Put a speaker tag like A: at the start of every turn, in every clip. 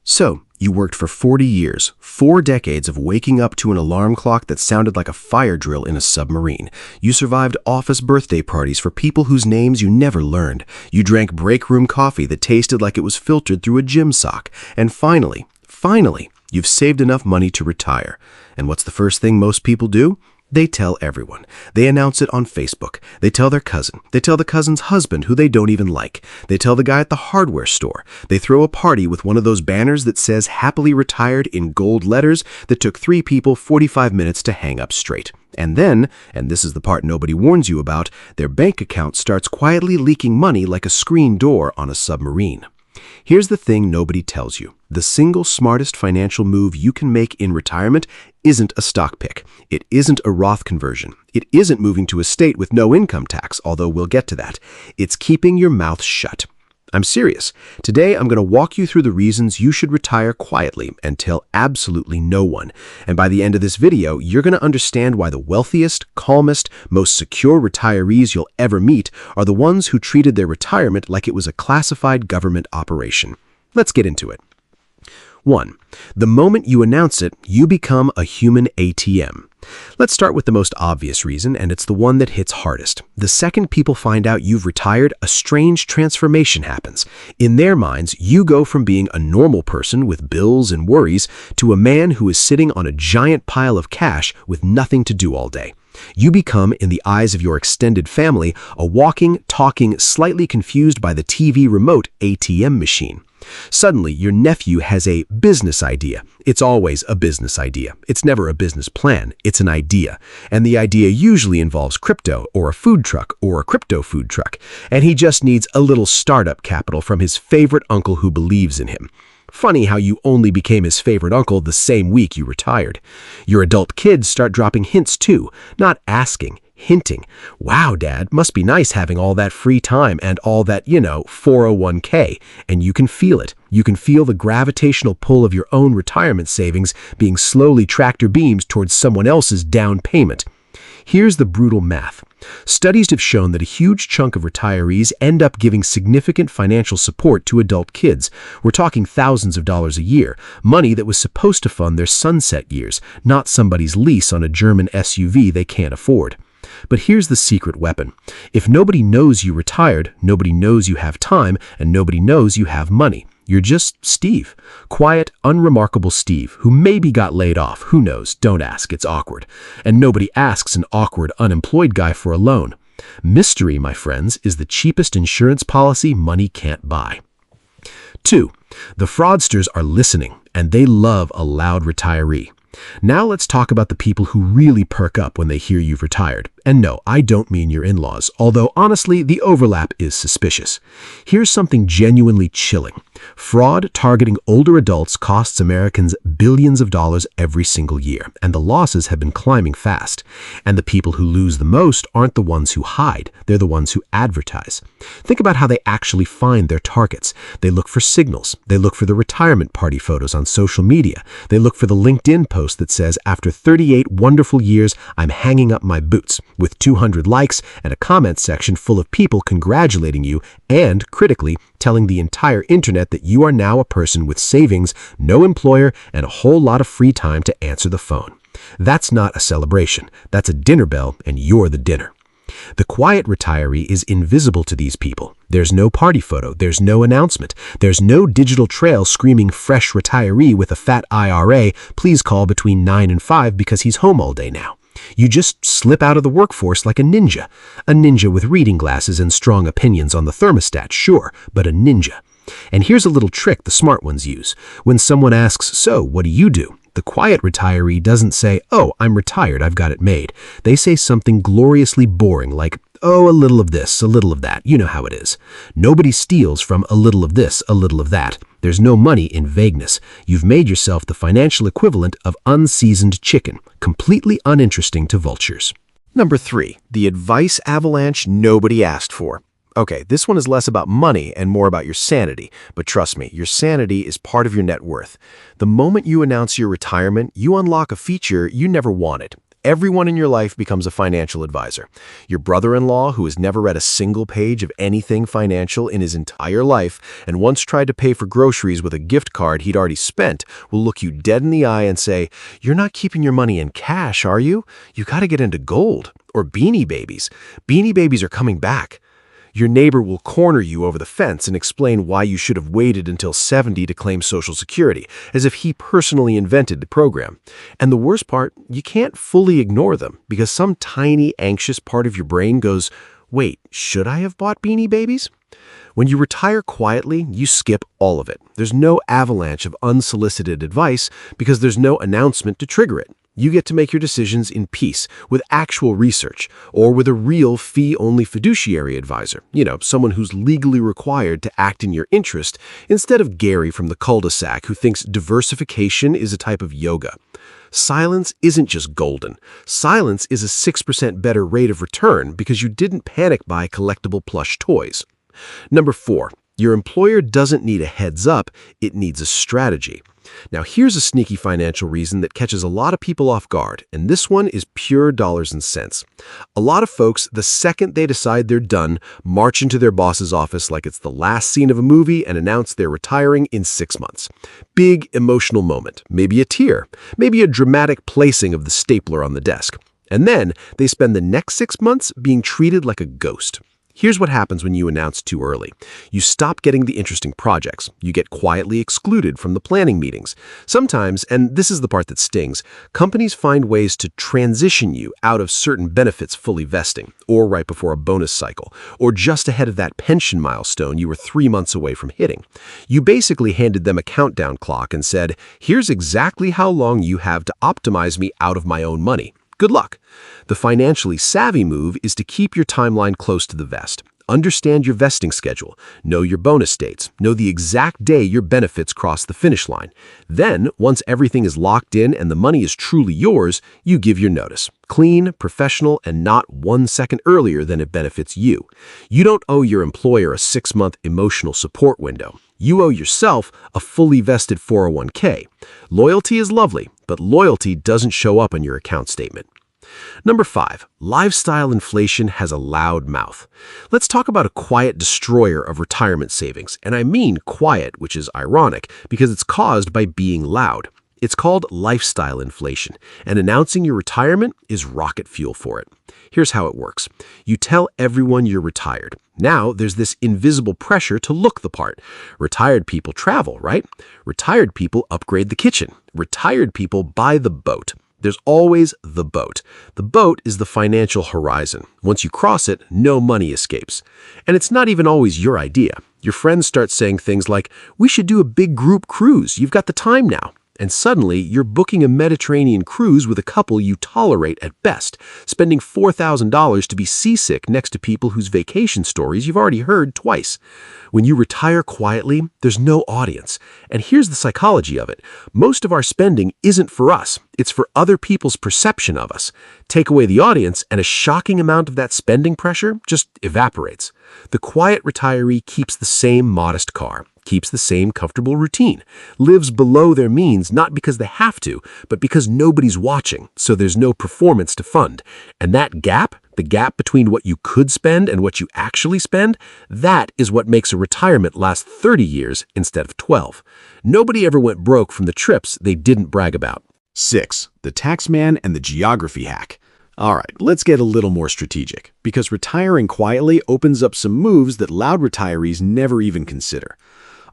A: So, you worked for 40 years, 4 decades of waking up to an alarm clock that sounded like a fire drill in a submarine. You survived office birthday parties for people whose names you never learned. You drank break room coffee that tasted like it was filtered through a gym sock. And finally, you've saved enough money to retire. And what's the first thing most people do? They tell everyone. They announce it on Facebook. They tell their cousin. They tell the cousin's husband, who they don't even like. They tell the guy at the hardware store. They throw a party with one of those banners that says happily retired in gold letters that took 3 people 45 minutes to hang up straight. And then, and this is the part nobody warns you about, their bank account starts quietly leaking money like a screen door on a submarine. Here's the thing nobody tells you. The single smartest financial move you can make in retirement isn't a stock pick. It isn't a Roth conversion. It isn't moving to a state with no income tax, although we'll get to that. It's keeping your mouth shut. I'm serious. Today, I'm going to walk you through the reasons you should retire quietly and tell absolutely no one. And by the end of this video, you're going to understand why the wealthiest, calmest, most secure retirees you'll ever meet are the ones who treated their retirement like it was a classified government operation. Let's get into it. 1. The moment you announce it, you become a human ATM. Let's start with the most obvious reason, and it's the one that hits hardest. The second people find out you've retired, a strange transformation happens. In their minds, you go from being a normal person with bills and worries to a man who is sitting on a giant pile of cash with nothing to do all day. You become, in the eyes of your extended family, a walking, talking, slightly confused by the TV remote ATM machine. Suddenly, your nephew has a business idea. It's always a business idea. It's never a business plan. It's an idea. And the idea usually involves crypto or a food truck or a crypto food truck. And he just needs a little startup capital from his favorite uncle who believes in him. Funny how you only became his favorite uncle the same week you retired. Your adult kids start dropping hints too, not asking, hinting. Wow, Dad, must be nice having all that free time and all that, 401k. And you can feel it. You can feel the gravitational pull of your own retirement savings being slowly tractor beamed towards someone else's down payment. Here's the brutal math. Studies have shown that a huge chunk of retirees end up giving significant financial support to adult kids. We're talking thousands of dollars a year, money that was supposed to fund their sunset years, not somebody's lease on a German SUV they can't afford. But here's the secret weapon. If nobody knows you retired, nobody knows you have time, and nobody knows you have money. You're just Steve. Quiet, unremarkable Steve, who maybe got laid off. Who knows? Don't ask. It's awkward. And nobody asks an awkward, unemployed guy for a loan. Mystery, my friends, is the cheapest insurance policy money can't buy. 2. The fraudsters are listening, and they love a loud retiree. Now let's talk about the people who really perk up when they hear you've retired. And no, I don't mean your in-laws, although honestly, the overlap is suspicious. Here's something genuinely chilling. Fraud targeting older adults costs Americans billions of dollars every single year, and the losses have been climbing fast. And the people who lose the most aren't the ones who hide, they're the ones who advertise. Think about how they actually find their targets. They look for signals. They look for the retirement party photos on social media. They look for the LinkedIn post that says, after 38 wonderful years, I'm hanging up my boots, with 200 likes and a comment section full of people congratulating you and, critically, telling the entire internet that you are now a person with savings, no employer, and a whole lot of free time to answer the phone. That's not a celebration. That's a dinner bell, and you're the dinner. The quiet retiree is invisible to these people. There's no party photo. There's no announcement. There's no digital trail screaming fresh retiree with a fat IRA, please call between 9 and 5 because he's home all day now. You just slip out of the workforce like a ninja. A ninja with reading glasses and strong opinions on the thermostat, sure, but a ninja. And here's a little trick the smart ones use. When someone asks, so, what do you do? The quiet retiree doesn't say, oh, I'm retired, I've got it made. They say something gloriously boring like, oh, a little of this, a little of that. You know how it is. Nobody steals from a little of this, a little of that. There's no money in vagueness. You've made yourself the financial equivalent of unseasoned chicken, completely uninteresting to vultures. Number 3, the advice avalanche nobody asked for. Okay, this one is less about money and more about your sanity, but trust me, your sanity is part of your net worth. The moment you announce your retirement, you unlock a feature you never wanted. Everyone in your life becomes a financial advisor. Your brother-in-law, who has never read a single page of anything financial in his entire life and once tried to pay for groceries with a gift card he'd already spent, will look you dead in the eye and say, "You're not keeping your money in cash, are you? You got to get into gold." Or Beanie Babies. Beanie Babies are coming back. Your neighbor will corner you over the fence and explain why you should have waited until 70 to claim Social Security, as if he personally invented the program. And the worst part, you can't fully ignore them, because some tiny, anxious part of your brain goes, "Wait, should I have bought Beanie Babies?" When you retire quietly, you skip all of it. There's no avalanche of unsolicited advice because there's no announcement to trigger it. You get to make your decisions in peace, with actual research, or with a real fee-only fiduciary advisor, someone who's legally required to act in your interest, instead of Gary from the cul-de-sac who thinks diversification is a type of yoga. Silence isn't just golden. Silence is a 6% better rate of return because you didn't panic buy collectible plush toys. Number 4, your employer doesn't need a heads up, it needs a strategy. Now, here's a sneaky financial reason that catches a lot of people off guard, and this one is pure dollars and cents. A lot of folks, the second they decide they're done, march into their boss's office like it's the last scene of a movie and announce they're retiring in 6 months. Big emotional moment, maybe a tear, maybe a dramatic placing of the stapler on the desk. And then they spend the next 6 months being treated like a ghost. Here's what happens when you announce too early. You stop getting the interesting projects. You get quietly excluded from the planning meetings. Sometimes, and this is the part that stings, companies find ways to transition you out of certain benefits fully vesting, or right before a bonus cycle, or just ahead of that pension milestone you were 3 months away from hitting. You basically handed them a countdown clock and said, "Here's exactly how long you have to optimize me out of my own money. Good luck." The financially savvy move is to keep your timeline close to the vest. Understand your vesting schedule, know your bonus dates, know the exact day your benefits cross the finish line. Then, once everything is locked in and the money is truly yours, you give your notice. Clean, professional, and not 1 second earlier than it benefits you. You don't owe your employer a 6-month emotional support window. You owe yourself a fully vested 401k. Loyalty is lovely, but loyalty doesn't show up on your account statement. Number 5, lifestyle inflation has a loud mouth. Let's talk about a quiet destroyer of retirement savings. And I mean quiet, which is ironic because it's caused by being loud. It's called lifestyle inflation, and announcing your retirement is rocket fuel for it. Here's how it works. You tell everyone you're retired. Now there's this invisible pressure to look the part. Retired people travel, right? Retired people upgrade the kitchen. Retired people buy the boat. There's always the boat. The boat is the financial horizon. Once you cross it, no money escapes. And it's not even always your idea. Your friends start saying things like, "We should do a big group cruise. You've got the time now." And suddenly, you're booking a Mediterranean cruise with a couple you tolerate at best, spending $4,000 to be seasick next to people whose vacation stories you've already heard twice. When you retire quietly, there's no audience. And here's the psychology of it. Most of our spending isn't for us. It's for other people's perception of us. Take away the audience, and a shocking amount of that spending pressure just evaporates. The quiet retiree keeps the same modest car, keeps the same comfortable routine, lives below their means not because they have to, but because nobody's watching, so there's no performance to fund. And that gap, the gap between what you could spend and what you actually spend, that is what makes a retirement last 30 years instead of 12. Nobody ever went broke from the trips they didn't brag about.
B: 6. The Taxman and the Geography Hack. All right, let's get a little more strategic, because retiring quietly opens up some moves that loud retirees never even consider.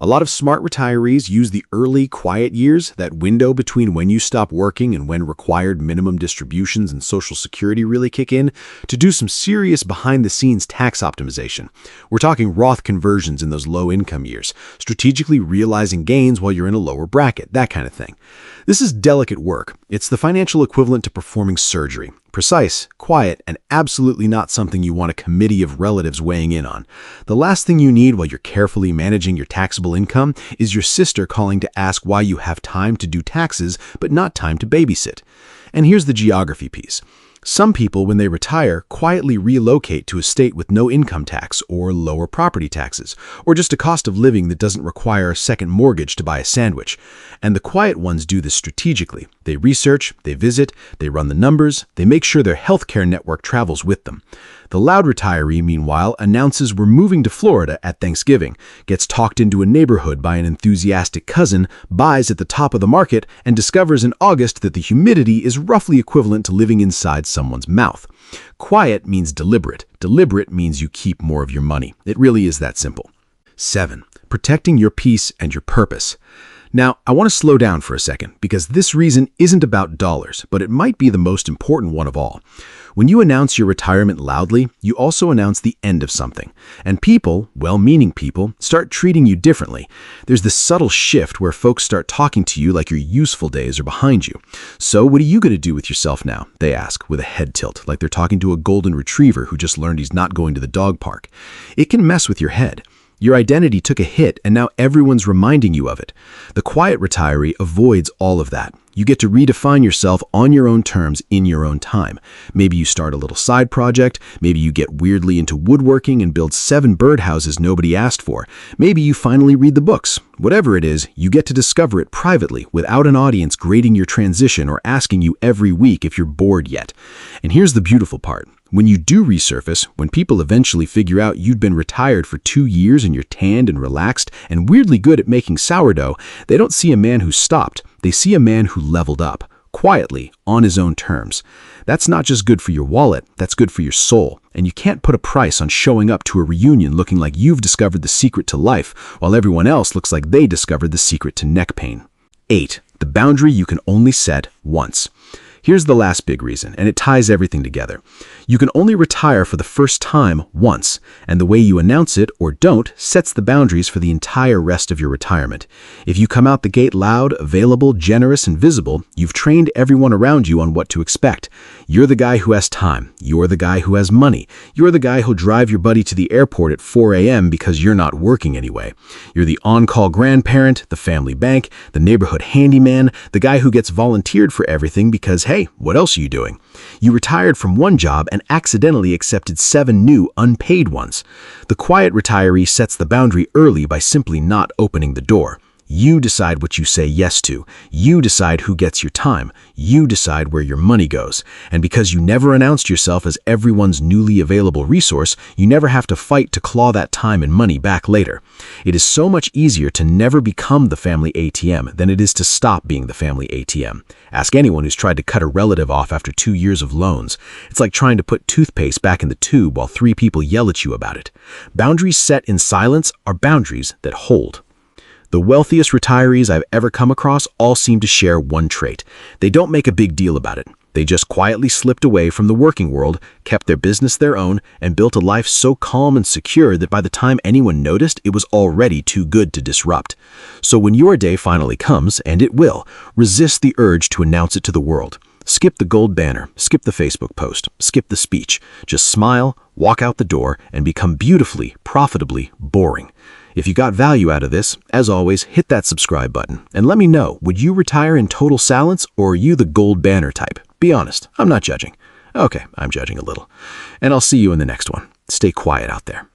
B: A lot of smart retirees use the early, quiet years, that window between when you stop working and when required minimum distributions and Social Security really kick in, to do some serious behind-the-scenes tax optimization. We're talking Roth conversions in those low-income years, strategically realizing gains while you're in a lower bracket, that kind of thing. This is delicate work. It's the financial equivalent to performing surgery. Precise, quiet, and absolutely not something you want a committee of relatives weighing in on. The last thing you need while you're carefully managing your taxable income is your sister calling to ask why you have time to do taxes but not time to babysit. And here's the geography piece. Some people, when they retire, quietly relocate to a state with no income tax or lower property taxes, or just a cost of living that doesn't require a second mortgage to buy a sandwich. And the quiet ones do this strategically. They research, they visit, they run the numbers, they make sure their healthcare network travels with them. The loud retiree, meanwhile, announces we're moving to Florida at Thanksgiving, gets talked into a neighborhood by an enthusiastic cousin, buys at the top of the market, and discovers in August that the humidity is roughly equivalent to living inside someone's mouth. Quiet means deliberate. Deliberate means you keep more of your money. It really is that simple. 7. Protecting your peace and your purpose. Now, I want to slow down for a second because this reason isn't about dollars, but it might be the most important one of all. When you announce your retirement loudly, you also announce the end of something. And people, well-meaning people, start treating you differently. There's this subtle shift where folks start talking to you like your useful days are behind you. So what are you going to do with yourself now? They ask with a head tilt, like they're talking to a golden retriever who just learned he's not going to the dog park. It can mess with your head. Your identity took a hit, and now everyone's reminding you of it. The quiet retiree avoids all of that. You get to redefine yourself on your own terms in your own time. Maybe you start a little side project. Maybe you get weirdly into woodworking and build 7 birdhouses nobody asked for. Maybe you finally read the books. Whatever it is, you get to discover it privately without an audience grading your transition or asking you every week if you're bored yet. And here's the beautiful part. When you do resurface, when people eventually figure out you'd been retired for 2 years and you're tanned and relaxed and weirdly good at making sourdough, they don't see a man who stopped. They see a man who leveled up, quietly, on his own terms. That's not just good for your wallet, that's good for your soul. And you can't put a price on showing up to a reunion looking like you've discovered the secret to life, while everyone else looks like they discovered the secret to neck pain. 8. The boundary you can only set once. Here's the last big reason, and it ties everything together. You can only retire for the first time once, and the way you announce it or don't sets the boundaries for the entire rest of your retirement. If you come out the gate loud, available, generous, and visible, you've trained everyone around you on what to expect. You're the guy who has time. You're the guy who has money. You're the guy who'll drive your buddy to the airport at 4 a.m. because you're not working anyway. You're the on-call grandparent, the family bank, the neighborhood handyman, the guy who gets volunteered for everything because, hey, what else are you doing? You retired from one job and accidentally accepted 7 new unpaid ones. The quiet retiree sets the boundary early by simply not opening the door. You decide what you say yes to. You decide who gets your time. You decide where your money goes. And because you never announced yourself as everyone's newly available resource, you never have to fight to claw that time and money back later. It is so much easier to never become the family ATM than it is to stop being the family ATM. Ask anyone who's tried to cut a relative off after 2 years of loans. It's like trying to put toothpaste back in the tube while 3 people yell at you about it. Boundaries set in silence are boundaries that hold. The wealthiest retirees I've ever come across all seem to share one trait. They don't make a big deal about it. They just quietly slipped away from the working world, kept their business their own, and built a life so calm and secure that by the time anyone noticed, it was already too good to disrupt. So when your day finally comes, and it will, resist the urge to announce it to the world. Skip the gold banner, skip the Facebook post, skip the speech. Just smile, walk out the door, and become beautifully, profitably boring. If you got value out of this, as always, hit that subscribe button. And let me know, would you retire in total silence, or are you the gold banner type? Be honest, I'm not judging. Okay, I'm judging a little. And I'll see you in the next one. Stay quiet out there.